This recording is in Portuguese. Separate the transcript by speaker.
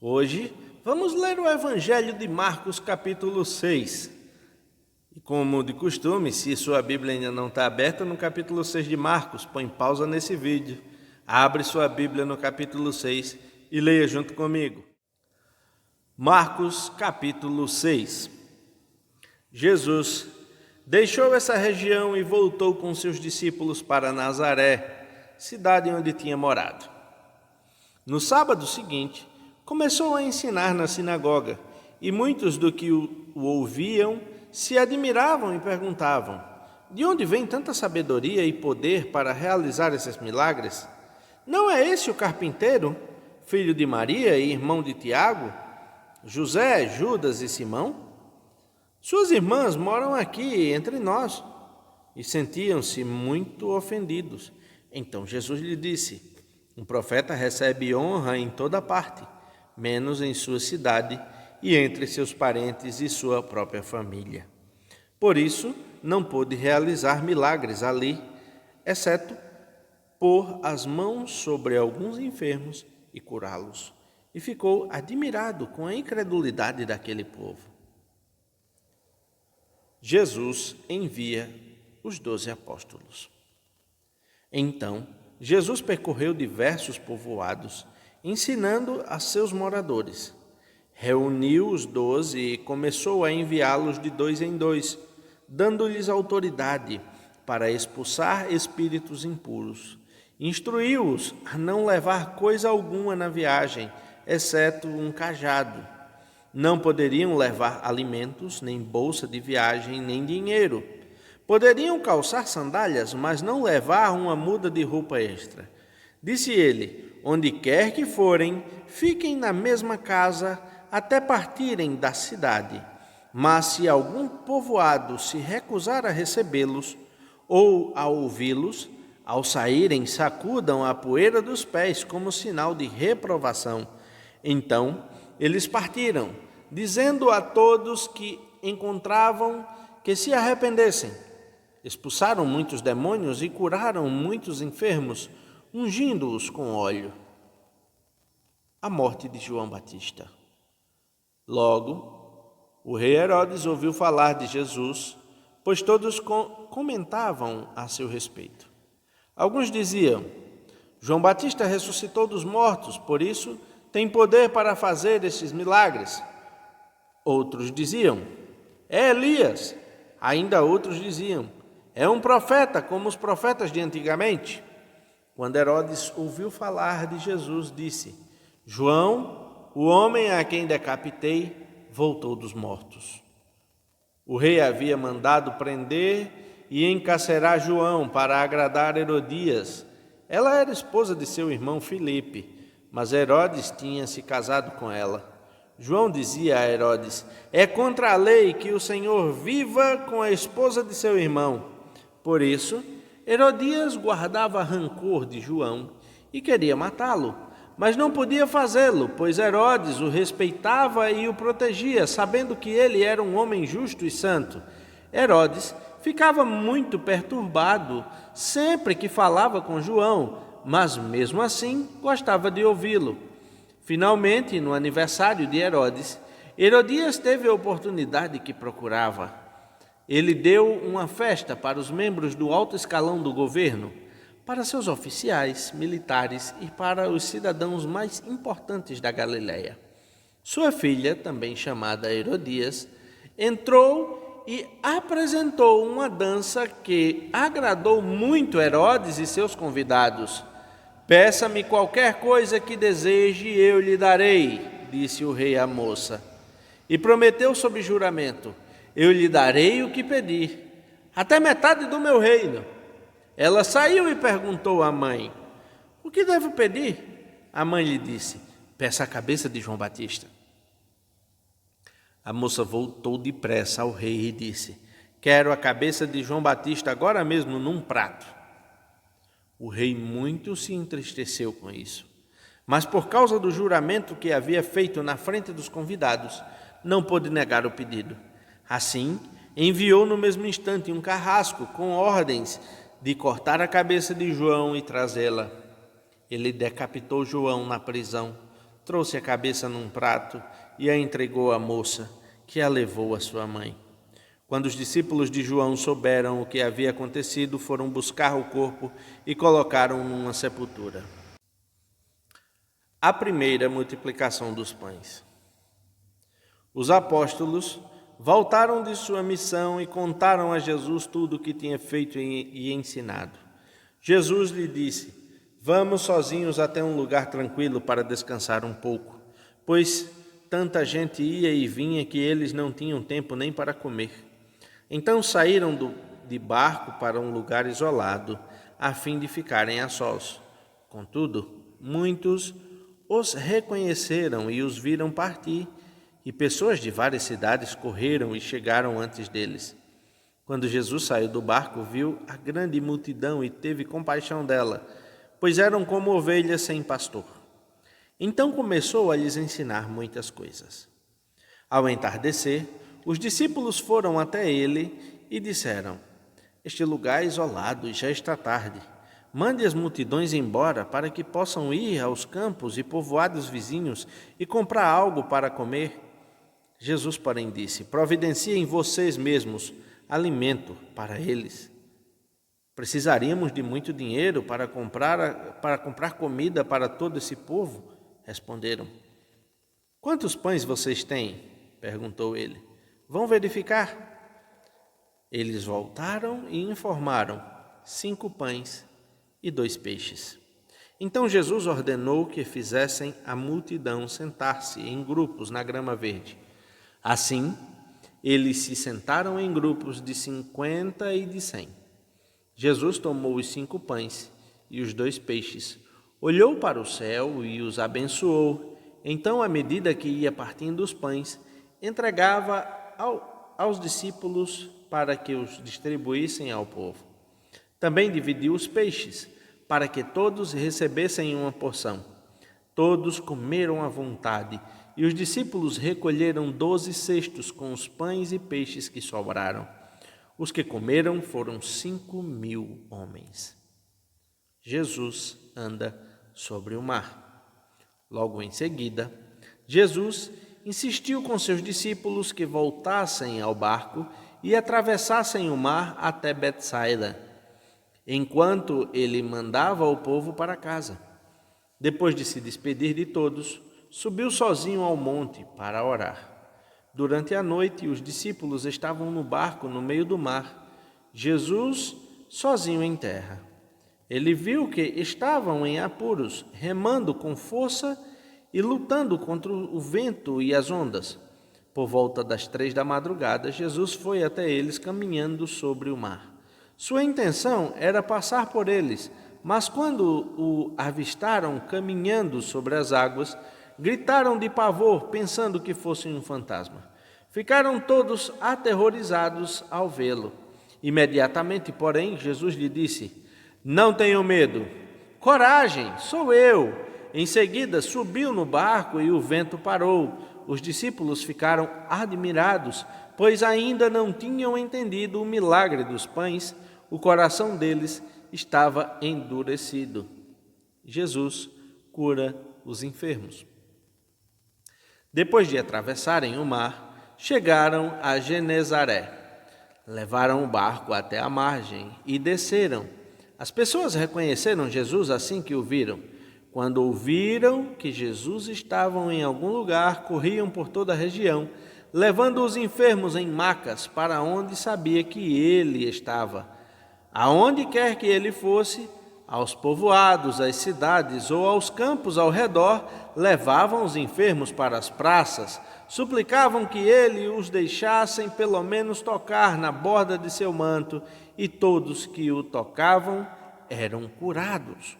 Speaker 1: Hoje vamos ler o Evangelho de Marcos, capítulo 6. E como de costume, se sua Bíblia ainda não está aberta, no capítulo 6 de Marcos, põe pausa nesse vídeo, abre sua Bíblia no capítulo 6 e leia junto comigo. Marcos, capítulo 6. Jesus deixou essa região e voltou com seus discípulos para Nazaré, cidade onde tinha morado. No sábado seguinte, começou a ensinar na sinagoga, e muitos do que o ouviam se admiravam e perguntavam: de onde vem tanta sabedoria e poder para realizar esses milagres? Não é esse o carpinteiro, filho de Maria e irmão de Tiago, José, Judas e Simão? Suas irmãs moram aqui entre nós. E sentiam-se muito ofendidos. Então Jesus lhe disse: um profeta recebe honra em toda parte, menos em sua cidade e entre seus parentes e sua própria família. Por isso, não pôde realizar milagres ali, exceto pôr as mãos sobre alguns enfermos e curá-los. E ficou admirado com a incredulidade daquele povo. Jesus envia os 12 apóstolos. Então, Jesus percorreu diversos povoados, ensinando a seus moradores. Reuniu os 12 e começou a enviá-los de 2 em 2, dando-lhes autoridade para expulsar espíritos impuros. Instruiu-os a não levar coisa alguma na viagem, exceto um cajado. Não poderiam levar alimentos, nem bolsa de viagem, nem dinheiro. Poderiam calçar sandálias, mas não levar uma muda de roupa extra. Disse ele: onde quer que forem, fiquem na mesma casa até partirem da cidade. Mas se algum povoado se recusar a recebê-los ou a ouvi-los, ao saírem sacudam a poeira dos pés como sinal de reprovação. Então eles partiram, dizendo a todos que encontravam que se arrependessem. Expulsaram muitos demônios e curaram muitos enfermos, ungindo-os com óleo. A morte de João Batista. Logo, o rei Herodes ouviu falar de Jesus, pois todos comentavam a seu respeito. Alguns diziam: João Batista ressuscitou dos mortos, por isso tem poder para fazer estes milagres. Outros diziam: é Elias. Ainda outros diziam: é um profeta, como os profetas de antigamente. Quando Herodes ouviu falar de Jesus, disse: João, o homem a quem decapitei, voltou dos mortos. O rei havia mandado prender e encarcerar João para agradar Herodias. Ela era esposa de seu irmão Filipe, mas Herodes tinha se casado com ela. João dizia a Herodes: é contra a lei que o Senhor viva com a esposa de seu irmão. Por isso, Herodias guardava rancor de João e queria matá-lo, mas não podia fazê-lo, pois Herodes o respeitava e o protegia, sabendo que ele era um homem justo e santo. Herodes ficava muito perturbado sempre que falava com João, mas mesmo assim gostava de ouvi-lo. Finalmente, no aniversário de Herodes, Herodias teve a oportunidade que procurava. Ele deu uma festa para os membros do alto escalão do governo, para seus oficiais, militares e para os cidadãos mais importantes da Galileia. Sua filha, também chamada Herodias, entrou e apresentou uma dança que agradou muito Herodes e seus convidados. Peça-me qualquer coisa que deseje e eu lhe darei, disse o rei à moça. E prometeu sob juramento: eu lhe darei o que pedir, até metade do meu reino. Ela saiu e perguntou à mãe: o que devo pedir? A mãe lhe disse: peça a cabeça de João Batista. A moça voltou depressa ao rei e disse: quero a cabeça de João Batista agora mesmo num prato. O rei muito se entristeceu com isso, mas por causa do juramento que havia feito na frente dos convidados, não pôde negar o pedido. Assim, enviou no mesmo instante um carrasco com ordens de cortar a cabeça de João e trazê-la. Ele decapitou João na prisão, trouxe a cabeça num prato e a entregou à moça, que a levou à sua mãe. Quando os discípulos de João souberam o que havia acontecido, foram buscar o corpo e colocaram numa sepultura. A primeira multiplicação dos pães. Os apóstolos voltaram de sua missão e contaram a Jesus tudo o que tinha feito e ensinado. Jesus lhe disse: Vamos sozinhos até um lugar tranquilo para descansar um pouco, pois tanta gente ia e vinha que eles não tinham tempo nem para comer. Então saíram de barco para um lugar isolado, a fim de ficarem a sós. Contudo, muitos os reconheceram e os viram partir, e pessoas de várias cidades correram e chegaram antes deles. Quando Jesus saiu do barco, viu a grande multidão e teve compaixão dela, pois eram como ovelhas sem pastor. Então começou a lhes ensinar muitas coisas. Ao entardecer, os discípulos foram até ele e disseram: Este lugar é isolado e já está tarde. Mande as multidões embora para que possam ir aos campos e povoados vizinhos e comprar algo para comer. Jesus, porém, disse: Providenciem vocês mesmos alimento para eles. Precisaríamos de muito dinheiro para comprar comida para todo esse povo? Responderam. Quantos pães vocês têm? Perguntou ele. Vão verificar. Eles voltaram e informaram: 5 pães e 2 peixes. Então Jesus ordenou que fizessem a multidão sentar-se em grupos na grama verde. Assim, eles se sentaram em grupos de 50 e de 100. Jesus tomou os 5 pães e os 2 peixes, olhou para o céu e os abençoou. Então, à medida que ia partindo os pães, entregava aos discípulos para que os distribuíssem ao povo. Também dividiu os peixes, para que todos recebessem uma porção. Todos comeram à vontade, e os discípulos recolheram 12 cestos com os pães e peixes que sobraram. Os que comeram foram 5.000 homens. Jesus anda sobre o mar. Logo em seguida, Jesus insistiu com seus discípulos que voltassem ao barco e atravessassem o mar até Betsaida, enquanto ele mandava o povo para casa. Depois de se despedir de todos, subiu sozinho ao monte para orar. Durante a noite, os discípulos estavam no barco no meio do mar, Jesus sozinho em terra. Ele viu que estavam em apuros, remando com força e lutando contra o vento e as ondas. Por volta das 3 da madrugada, Jesus foi até eles caminhando sobre o mar. Sua intenção era passar por eles, mas quando o avistaram caminhando sobre as águas, gritaram de pavor, pensando que fosse um fantasma. Ficaram todos aterrorizados ao vê-lo. Imediatamente, porém, Jesus lhe disse: Não tenham medo, coragem, sou eu. Em seguida, subiu no barco e o vento parou. Os discípulos ficaram admirados, pois ainda não tinham entendido o milagre dos pães. O coração deles estava endurecido. Jesus cura os enfermos. Depois de atravessarem o mar, chegaram a Genezaré. Levaram o barco até a margem e desceram. As pessoas reconheceram Jesus assim que o viram. Quando ouviram que Jesus estava em algum lugar, corriam por toda a região, levando os enfermos em macas para onde sabia que ele estava. Aonde quer que ele fosse, aos povoados, às cidades ou aos campos ao redor, levavam os enfermos para as praças, suplicavam que ele os deixassem pelo menos tocar na borda de seu manto, e todos que o tocavam eram curados.